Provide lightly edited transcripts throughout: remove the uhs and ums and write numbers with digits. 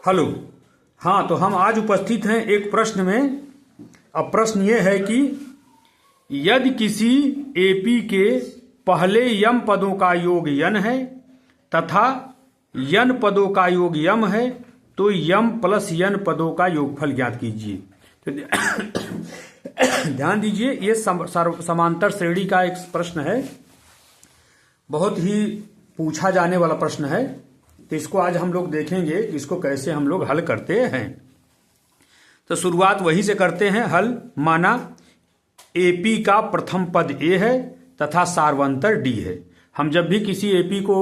Hello. हाँ, तो हम आज उपस्थित हैं एक प्रश्न में। अब प्रश्न ये है कि यदि किसी एपी के पहले यम पदों का योग यन है तथा यन पदों का योग यम है तो यम प्लस यन पदों का योगफल ज्ञात कीजिए। तो ध्यान दीजिए, ये समांतर श्रेणी का एक प्रश्न है, बहुत ही पूछा जाने वाला प्रश्न है। तो इसको आज हम लोग देखेंगे कि इसको कैसे हम लोग हल करते हैं। तो शुरुआत वही से करते हैं हल। माना एपी का प्रथम पद ए है तथा सार्वंतर डी है। हम जब भी किसी एपी को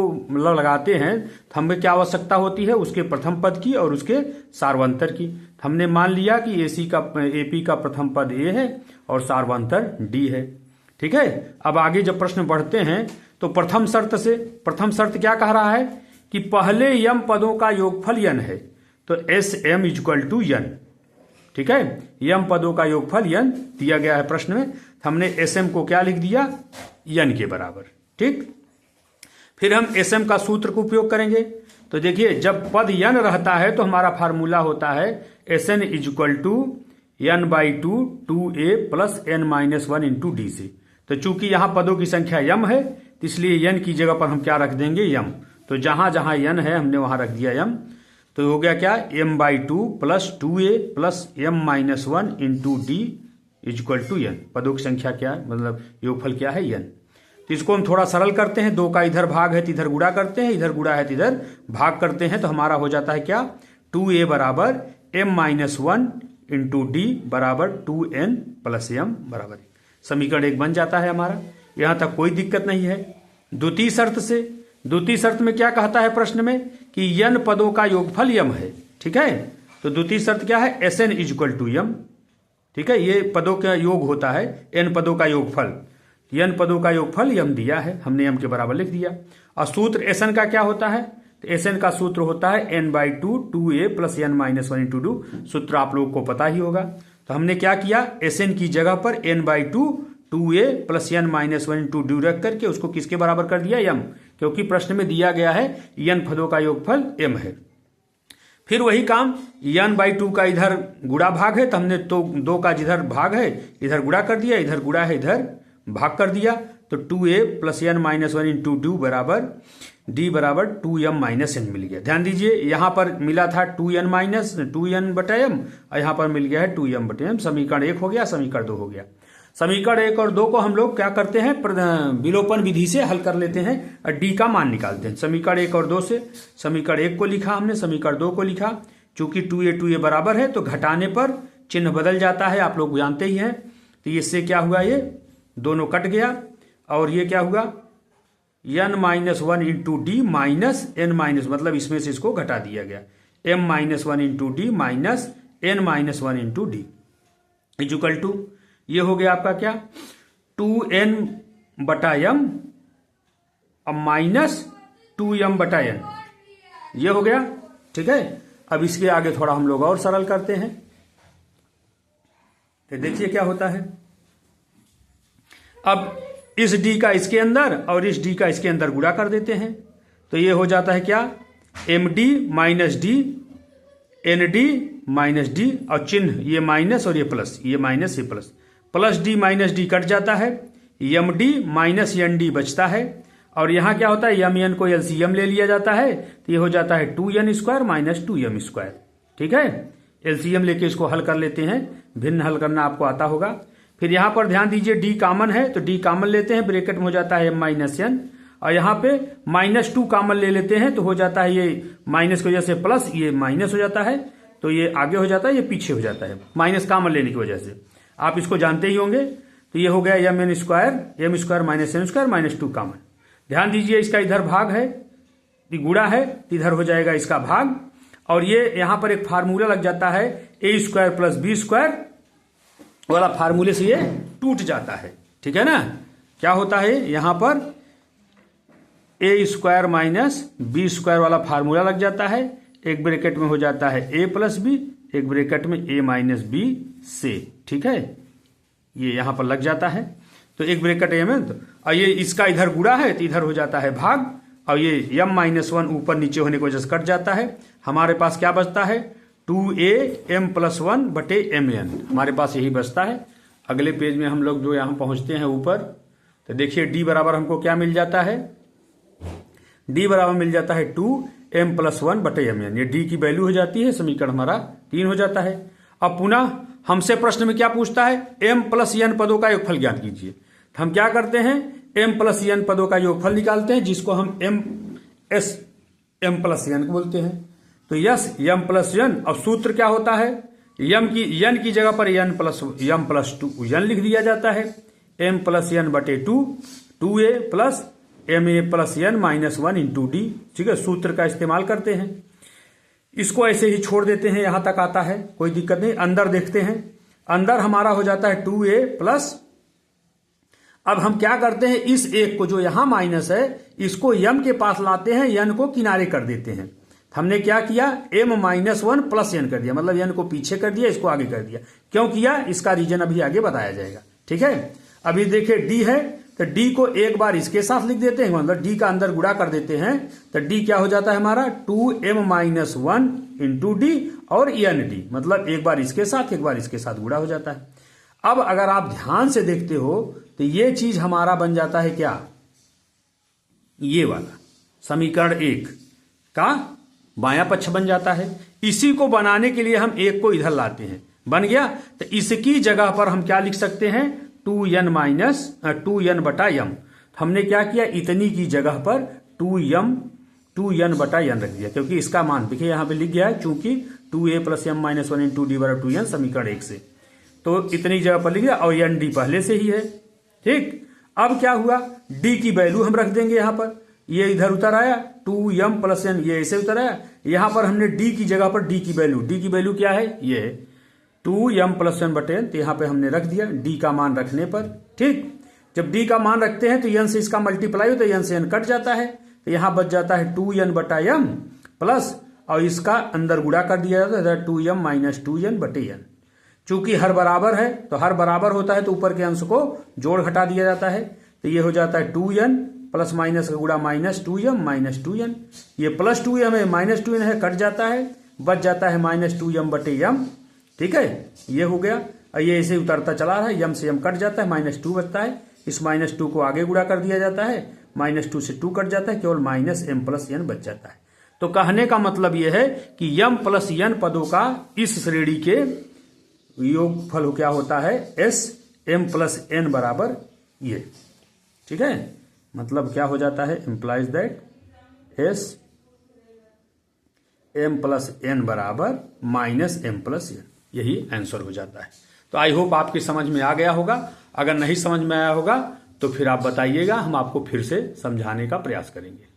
लगाते हैं तो हमें क्या आवश्यकता होती है, उसके प्रथम पद की और उसके सार्वंतर की। हमने मान लिया कि एपी का प्रथम पद ए है और सार्वंतर डी है। ठीक है। अब आगे जब प्रश्न बढ़ते हैं तो प्रथम शर्त क्या कह रहा है कि पहले यम पदों का योगफल यन है, तो एस एम इक्वल टू यन। ठीक है, यम पदों का योगफल यन दिया गया है प्रश्न में। हमने एस एम को क्या लिख दिया, यन के बराबर। ठीक, फिर हम एस एम का सूत्र का उपयोग करेंगे। तो देखिए, जब पद यन रहता है तो हमारा फार्मूला होता है S N equal to N by two A plus N minus one into D से। तो चूंकि यहां पदों की संख्या यम है तो इसलिए यन की जगह पर हम क्या रख देंगे, यम। तो जहां जहां यन है हमने वहां रख दिया यम। तो हो गया क्या, M by two plus two A plus M minus one into D equal to n. पदों की संख्या क्या है, मतलब योगफल क्या है, यन। तो इसको हम थोड़ा सरल करते हैं। दो का इधर भाग है तो इधर गुणा करते हैं, इधर गुणा है तो इधर भाग करते हैं। तो हमारा हो जाता है क्या, टू ए बराबर M minus one into D बराबर टू एन प्लस एम बराबर। समीकरण एक बन जाता है हमारा। यहां तक कोई दिक्कत नहीं है। द्वितीय शर्त में क्या कहता है प्रश्न में कि यन पदों का योगफल यम है। ठीक है, तो द्वितीय शर्त क्या है, एस एन इक्वल टू यम। ठीक है, ये पदों का योग होता है, एन पदों का योगफल। यन पदों का योगफल यम दिया है, हमने यम के बराबर लिख दिया। और सूत्र एस एन का क्या होता है, तो एस एन का सूत्र होता है N by two A plus N minus one into two. सूत्र आप लोगों को पता ही होगा। तो हमने क्या किया, एस एन की जगह पर N by two A plus N minus one into D रख करके उसको किसके बराबर कर दिया, यम। क्योंकि प्रश्न में दिया गया है यन पदों का योगफल एम है। फिर वही काम, यन बाई टू का इधर गुणा भाग है तो हमने तो दो का जिधर भाग है इधर गुणा कर दिया, इधर गुणा है इधर भाग कर दिया। तो two A plus N minus one into D बराबर टू एम माइनस एन मिल गया। ध्यान दीजिए, यहां पर मिला था टू एन बटा एम और यहां पर मिल गया है टू एम बटा एम। समीकरण एक हो गया, समीकरण दो हो गया। समीकरण एक और दो को हम लोग क्या करते हैं, विलोपन विधि से हल कर लेते हैं और डी का मान निकालते हैं। समीकरण एक और दो से समीकरण एक को लिखा हमने, समीकरण दो को लिखा। चूंकि टू ए बराबर है तो घटाने पर चिन्ह बदल जाता है, आप लोग जानते ही हैं। तो इससे क्या हुआ, ये दोनों कट गया और ये क्या हुआ, N minus one into D minus N minus, मतलब इसमें से इसको घटा दिया गया, M minus one into D minus N minus one into D equal to, ये हो गया आपका क्या, टू एन बटा एम अब माइनस टू एम बटा एन, ये हो गया। ठीक है, अब इसके आगे थोड़ा हम लोग और सरल करते हैं। तो देखिए क्या होता है, अब इस डी का इसके अंदर और इस डी का इसके अंदर गुणा कर देते हैं। तो ये हो जाता है क्या, M D minus D N D minus D, और चिन्ह ये माइनस और ये प्लस, ये माइनस ये प्लस डी माइनस डी कट जाता है, M D minus N D बचता है। और यहां क्या होता है, यम एन को एलसीएम ले लिया जाता है तो ये हो जाता है two N square minus two M square. ठीक है, एलसीएम लेके इसको हल कर लेते हैं, भिन्न हल करना आपको आता होगा। फिर यहां पर ध्यान दीजिए, डी कॉमन है तो डी कॉमन लेते हैं, ब्रैकेट में हो जाता है एम माइनस एन, और यहां पे माइनस टू कॉमन ले लेते हैं तो हो जाता है ये माइनस की वजह से प्लस, ये माइनस हो जाता है तो ये आगे हो जाता है, ये पीछे हो जाता है माइनस कॉमन लेने की वजह से। आप इसको जानते ही होंगे। तो ये हो गया M square minus N square minus two common. ध्यान दीजिए, इसका इधर भाग है, गुणा है, इधर हो जाएगा इसका भाग, और ये यहां पर एक फार्मूला लग जाता है ए स्क्वायर प्लस बी स्क्वायर वाला, फार्मूले से ये टूट जाता है। ठीक है ना, क्या होता है यहां पर ए स्क्वायर माइनस बी स्क्वायर वाला फार्मूला लग जाता है। एक ब्रैकेट में हो जाता है ए प्लस बी, एक ब्रैकेट में ए माइनस बी से। ठीक है, ये यहां पर लग जाता है। तो एक ब्रैकेट ए में, और ये इसका इधर गुणा है तो इधर हो जाता है भाग, और ये m-1 ऊपर नीचे होने की वजह से कट जाता है। हमारे पास क्या बचता है 2am+1 बटे mn, हमारे पास यही बचता है। अगले पेज में हम लोग जो यहाँ पहुंचते हैं ऊपर, तो देखिए d बराबर हमको क्या मिल जाता है, d बराबर मिल जाता है 2m+1 बटे mn। ये d की वैल्यू हो जाती है, समीकरण हमारा 3 हो जाता है। अब पुनः हमसे प्रश्न में क्या पूछता है, m+n पदों का योगफल ज्ञात कीजिए। तो हम क्या करते हैं, m+n पदों का योगफल निकालते हैं, जिसको हम m+n बोलते हैं। तो यस m+n, अब सूत्र क्या होता है, n की जगह पर m+2 लिख दिया जाता है। m+n बटे 2a plus ma+n-1 into d, ठीक है, सूत्र का इस्तेमाल करते हैं। इसको ऐसे ही छोड़ देते हैं, यहां तक आता है, कोई दिक्कत नहीं। अंदर देखते हैं, अंदर हमारा हो जाता है 2a प्लस, अब हम क्या करते हैं, इस एक को जो यहां माइनस है इसको m के पास लाते हैं, n को किनारे कर देते हैं। हमने क्या किया, m-1 प्लस n कर दिया, मतलब n को पीछे कर दिया, इसको आगे कर दिया। क्यों किया, इसका रीजन अभी आगे बताया जाएगा, ठीक है। अभी देखिए d है, तो d को एक बार इसके साथ लिख देते हैं, मतलब d का अंदर गुणा कर देते हैं, तो d क्या हो जाता है हमारा 2m-1 इंटू d और nd, मतलब एक बार इसके साथ एक बार इसके साथ गुणा हो जाता है। अब अगर आप ध्यान से देखते हो तो ये चीज हमारा बन जाता है क्या, ये वाला समीकरण 1 का बायां पक्ष बन जाता है। इसी को बनाने के लिए हम एक को इधर लाते हैं, बन गया। तो इसकी जगह पर हम क्या लिख सकते हैं, 2n बटा m। हमने क्या किया, इतनी की जगह पर 2n बटा n रख दिया, क्योंकि इसका मान देखिए यहां पे लिख गया है, चूंकि 2a plus m-1 into d बराबर 2n समीकरण 1 से, तो इतनी जगह पर लिख दिया, और n d पहले से ही है, ठीक। अब क्या हुआ, d की वैल्यू हम रख देंगे यहां पर, ये इधर उतर आया 2m प्लस n, ये ऐसे उतर आया। यहां पर हमने d की जगह पर d की वैल्यू क्या है, ये 2m प्लस n बटे n, तो यहां पे हमने रख दिया d का मान रखने पर, ठीक। जब d का मान रखते हैं तो n से इसका मल्टीप्लाई हो, तो n से n कट जाता है, तो यहां बच जाता है 2n बटा m प्लस, और इसका अंदर गुणा कर दिया जाता है 2m-2n बटे n। चूंकि हर बराबर है, तो हर बराबर होता है तो ऊपर के अंश को जोड़ घटा दिया जाता है, तो ये हो जाता है 2n प्लस माइनस का गुणा -2m, ये प्लस 2m है, -2n है, कट जाता है, बच जाता है -2m बटे m, ठीक है, ये हो गया। और ये ऐसे उतरता चला रहा है, m से m कट जाता है, -2 बचता है, इस -2 को आगे गुणा कर दिया जाता है, -2 से 2 कट जाता है, केवल -m प्लस n बच जाता है। तो कहने का मतलब यह है कि m प्लस n पदों का इस श्रेणी के योगफल क्या होता है, m प्लस n बराबर ये, ठीक है। मतलब क्या हो जाता है, implies that m plus n बराबर -m प्लस n, यही आंसर हो जाता है। तो आई होप आपकी समझ में आ गया होगा। अगर नहीं समझ में आया होगा तो फिर आप बताइएगा, हम आपको फिर से समझाने का प्रयास करेंगे।